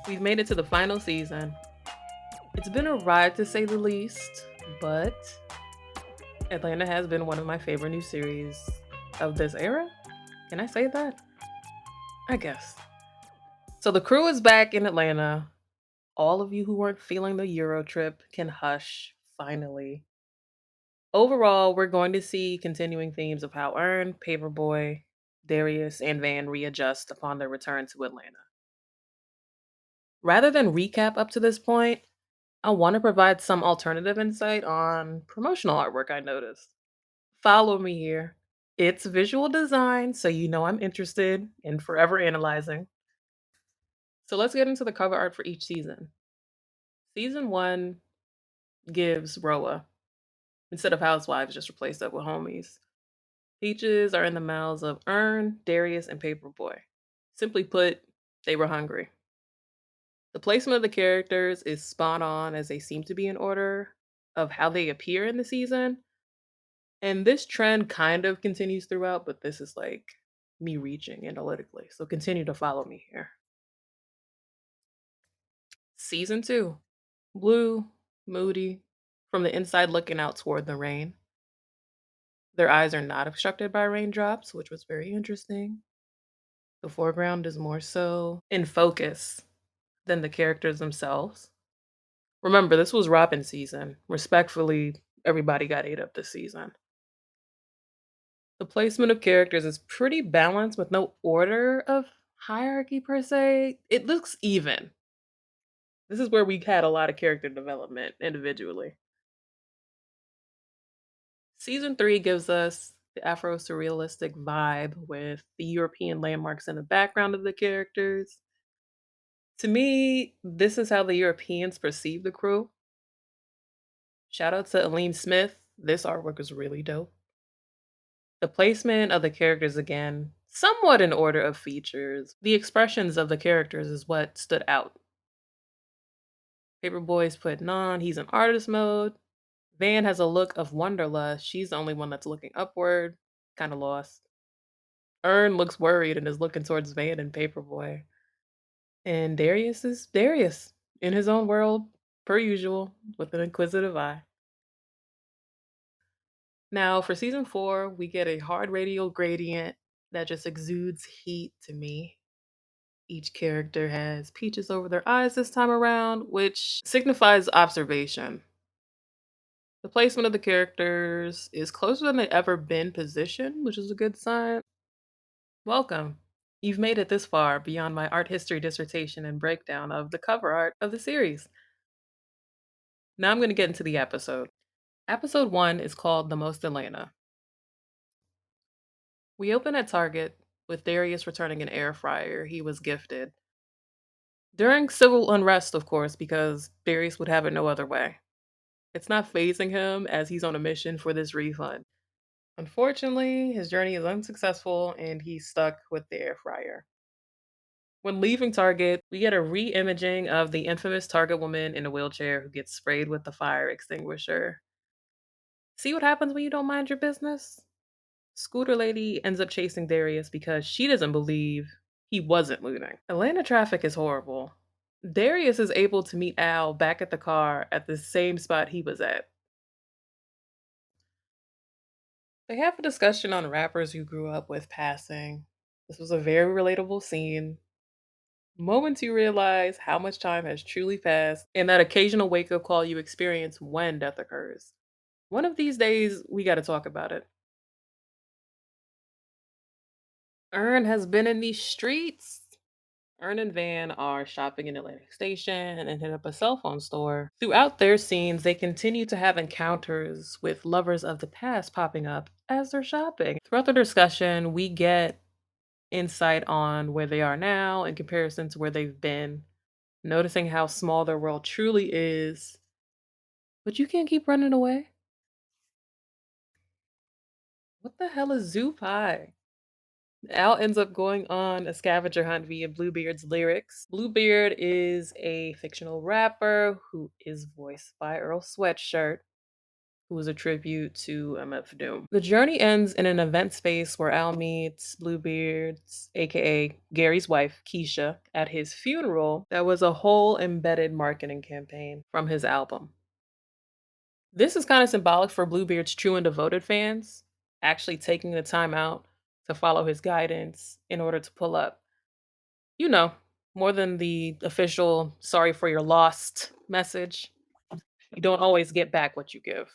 We've made it to the final season. It's been a ride to say the least, but Atlanta has been one of my favorite new series of this era. Can I say that? I guess. So the crew is back in Atlanta. All of you who weren't feeling the Euro trip can hush, finally. Overall, we're going to see continuing themes of how Earn, Paperboy, Darius, and Van readjust upon their return to Atlanta. Rather than recap up to this point, I want to provide some alternative insight on promotional artwork I noticed. Follow me here. It's visual design, so you know I'm interested in forever analyzing. So let's get into the cover art for each season. Season one gives Roa, instead of housewives, just replace that with homies. Peaches are in the mouths of Earn, Darius, and Paperboy. Simply put, they were hungry. The placement of the characters is spot on as they seem to be in order of how they appear in the season. And this trend kind of continues throughout, but this is like me reaching analytically. So continue to follow me here. Season two, blue, moody, from the inside looking out toward the rain. Their eyes are not obstructed by raindrops, which was very interesting. The foreground is more so in focus than the characters themselves. Remember, this was Robin season. Respectfully, everybody got ate up this season. The placement of characters is pretty balanced with no order of hierarchy per se. It looks even. This is where we had a lot of character development individually. Season three gives us the Afro surrealistic vibe with the European landmarks in the background of the characters. To me, this is how the Europeans perceive the crew. Shout out to Aline Smith. This artwork is really dope. The placement of the characters, again, somewhat in order of features. The expressions of the characters is what stood out. Paperboy's putting on, he's in artist mode. Van has a look of wanderlust. She's the only one that's looking upward, kind of lost. Earn looks worried and is looking towards Van and Paperboy. And Darius is Darius in his own world, per usual, with an inquisitive eye. Now, for season four, we get a hard radial gradient that just exudes heat to me. Each character has peaches over their eyes this time around, which signifies observation. The placement of the characters is closer than they've ever been positioned, which is a good sign. Welcome. You've made it this far beyond my art history dissertation and breakdown of the cover art of the series. Now I'm going to get into the episode. Episode one is called The Most Atlanta. We open at Target with Darius returning an air fryer he was gifted. During civil unrest, of course, because Darius would have it no other way. It's not phasing him as he's on a mission for this refund. Unfortunately, his journey is unsuccessful and he's stuck with the air fryer. When leaving Target, we get a re imaging of the infamous Target woman in a wheelchair who gets sprayed with the fire extinguisher. See what happens when you don't mind your business? Scooter Lady ends up chasing Darius because she doesn't believe he wasn't looting. Atlanta traffic is horrible. Darius is able to meet Al back at the car at the same spot he was at. They have a discussion on rappers who grew up with passing. This was a very relatable scene. Moments you realize how much time has truly passed and that occasional wake up call you experience when death occurs. One of these days, we gotta talk about it. Earn has been in these streets. Earn and Van are shopping in Atlantic Station and hit up a cell phone store. Throughout their scenes, they continue to have encounters with lovers of the past popping up as they're shopping. Throughout the discussion, we get insight on where they are now in comparison to where they've been, noticing how small their world truly is. But you can't keep running away. What the hell is Zoo Pie? Al ends up going on a scavenger hunt via Bluebeard's lyrics. Bluebeard is a fictional rapper who is voiced by Earl Sweatshirt, who is a tribute to MF Doom. The journey ends in an event space where Al meets Bluebeard's, aka Gary's wife, Keisha, at his funeral that was a whole embedded marketing campaign from his album. This is kind of symbolic for Bluebeard's true and devoted fans, actually taking the time out to follow his guidance in order to pull up. You know, more than the official sorry for your lost message. You don't always get back what you give.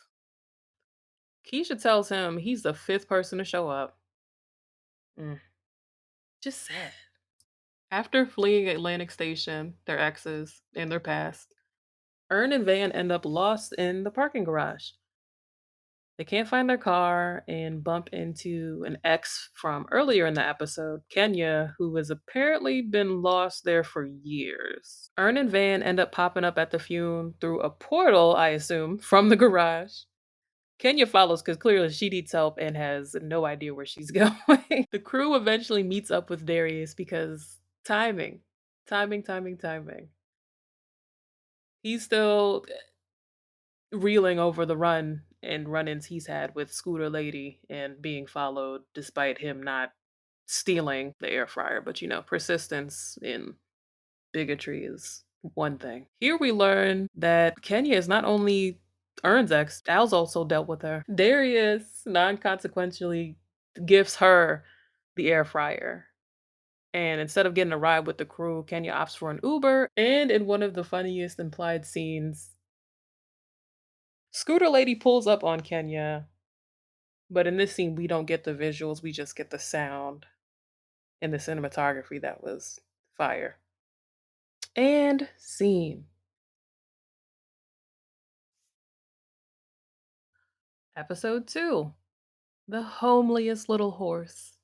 Keisha tells him he's the fifth person to show up. Mm, just sad. After fleeing Atlantic Station, their exes, and their past, Ern and Van end up lost in the parking garage. They can't find their car and bump into an ex from earlier in the episode, Kenya, who has apparently been lost there for years. Ern and Van end up popping up at the fume through a portal, I assume, from the garage. Kenya follows because clearly she needs help and has no idea where she's going. The crew eventually meets up with Darius because timing, timing. He's still reeling over the run and run-ins he's had with Scooter Lady and being followed despite him not stealing the air fryer. But persistence in bigotry is one thing. Here we learn that Kenya is not only Ern's ex, Al's also dealt with her. Darius non-consequentially gives her the air fryer. And instead of getting a ride with the crew, Kenya opts for an Uber. And in one of the funniest implied scenes, Scooter Lady pulls up on Kenya, but in this scene, we don't get the visuals, we just get the sound and the cinematography that was fire. And scene. Episode 2, The Homeliest Little Horse.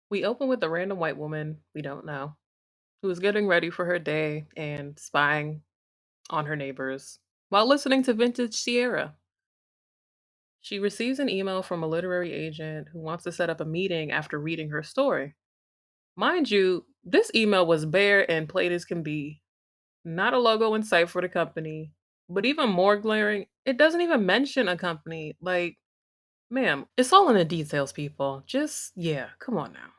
We open with a random white woman we don't know who is getting ready for her day and spying on her neighbors while listening to vintage Sierra. She receives an email from a literary agent who wants to set up a meeting after reading her story. Mind you, this email was bare and plain as can be. Not a logo in sight for the company. But even more glaring, it doesn't even mention a company. Like, ma'am, it's all in the details, people. Just, yeah, come on now.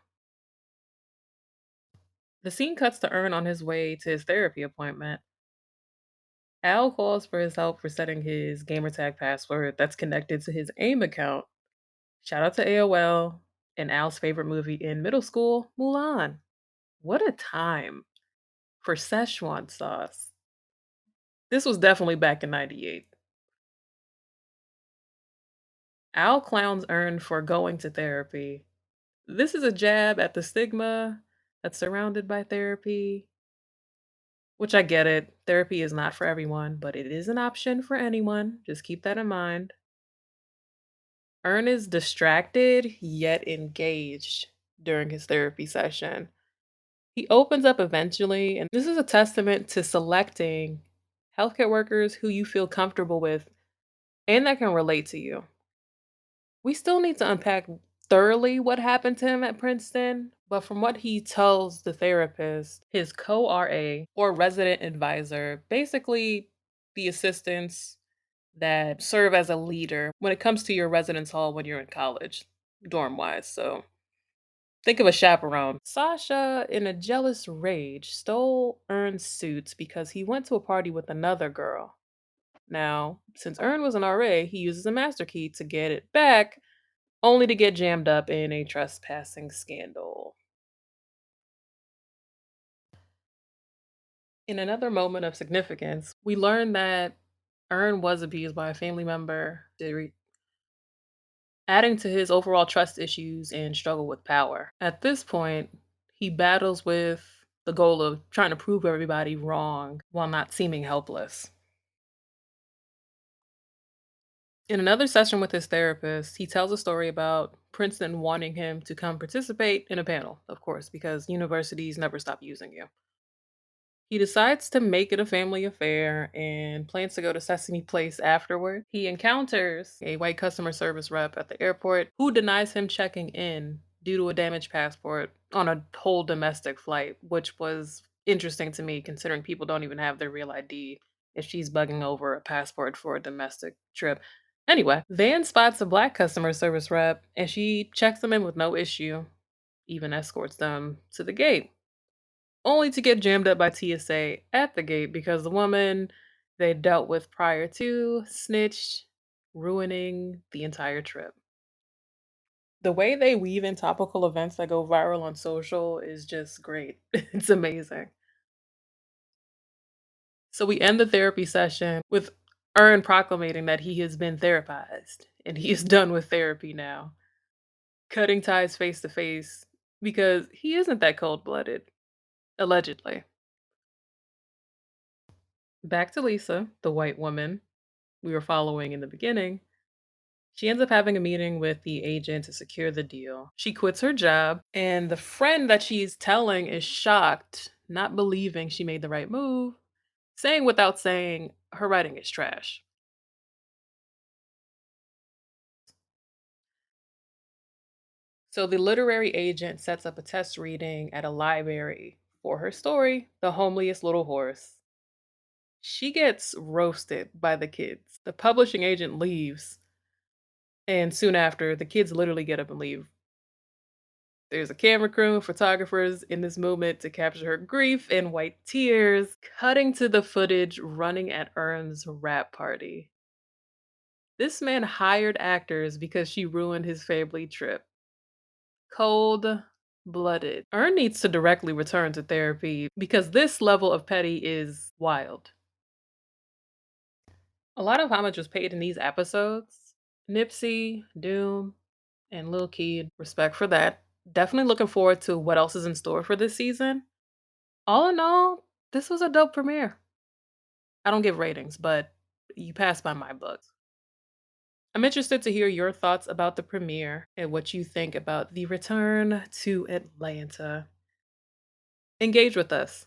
The scene cuts to Ern on his way to his therapy appointment. Al calls for his help for setting his gamertag password that's connected to his AIM account. Shout out to AOL and Al's favorite movie in middle school, Mulan. What a time for Szechuan sauce. This was definitely back in 98. Al clowns Ern for going to therapy. This is a jab at the stigma that's surrounded by therapy, which I get it. Therapy is not for everyone, but it is an option for anyone. Just keep that in mind. Ern is distracted yet engaged during his therapy session. He opens up eventually, and this is a testament to selecting healthcare workers who you feel comfortable with and that can relate to you. We still need to unpack thoroughly what happened to him at Princeton, but from what he tells the therapist, his co RA or resident advisor, basically the assistants that serve as a leader when it comes to your residence hall when you're in college, dorm wise. So think of a chaperone. Sasha, in a jealous rage, stole Ern's suits because he went to a party with another girl. Now, since Ern was an RA, he uses a master key to get it back, only to get jammed up in a trespassing scandal. In another moment of significance, we learn that Ern was abused by a family member, adding to his overall trust issues and struggle with power. At this point, he battles with the goal of trying to prove everybody wrong while not seeming helpless. In another session with his therapist, he tells a story about Princeton wanting him to come participate in a panel, of course, because universities never stop using you. He decides to make it a family affair and plans to go to Sesame Place afterward. He encounters a white customer service rep at the airport who denies him checking in due to a damaged passport on a whole domestic flight, which was interesting to me considering people don't even have their real ID if she's bugging over a passport for a domestic trip. Anyway, Van spots a black customer service rep and she checks them in with no issue, even escorts them to the gate, only to get jammed up by TSA at the gate because the woman they dealt with prior to snitched, ruining the entire trip. The way they weave in topical events that go viral on social is just great. It's amazing. So we end the therapy session with Earn proclamating that he has been therapized and he is done with therapy now, cutting ties face to face because he isn't that cold blooded, allegedly. Back to Lisa, the white woman we were following in the beginning. She ends up having a meeting with the agent to secure the deal. She quits her job, and the friend that she's telling is shocked, not believing she made the right move, saying without saying, her writing is trash. So the literary agent sets up a test reading at a library for her story, The Homeliest Little Horse. She gets roasted by the kids. The publishing agent leaves, and soon after, the kids literally get up and leave. There's a camera crew and photographers in this moment to capture her grief and white tears, cutting to the footage running at Earn's rap party. This man hired actors because she ruined his family trip. Cold blooded. Earn needs to directly return to therapy because this level of petty is wild. A lot of homage was paid in these episodes. Nipsey, Doom, and Lil Keed, respect for that. Definitely looking forward to what else is in store for this season. All in all, this was a dope premiere. I don't give ratings, but you passed by my books. I'm interested to hear your thoughts about the premiere and what you think about the return to Atlanta. Engage with us.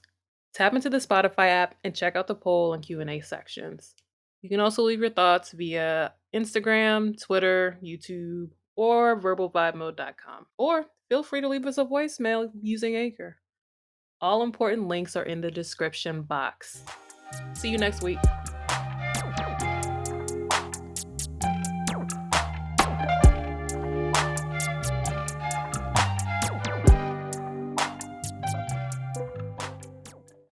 Tap into the Spotify app and check out the poll and Q&A sections. You can also leave your thoughts via Instagram, Twitter, YouTube, or verbalvibemode.com. Or feel free to leave us a voicemail using Anchor. All important links are in the description box. See you next week.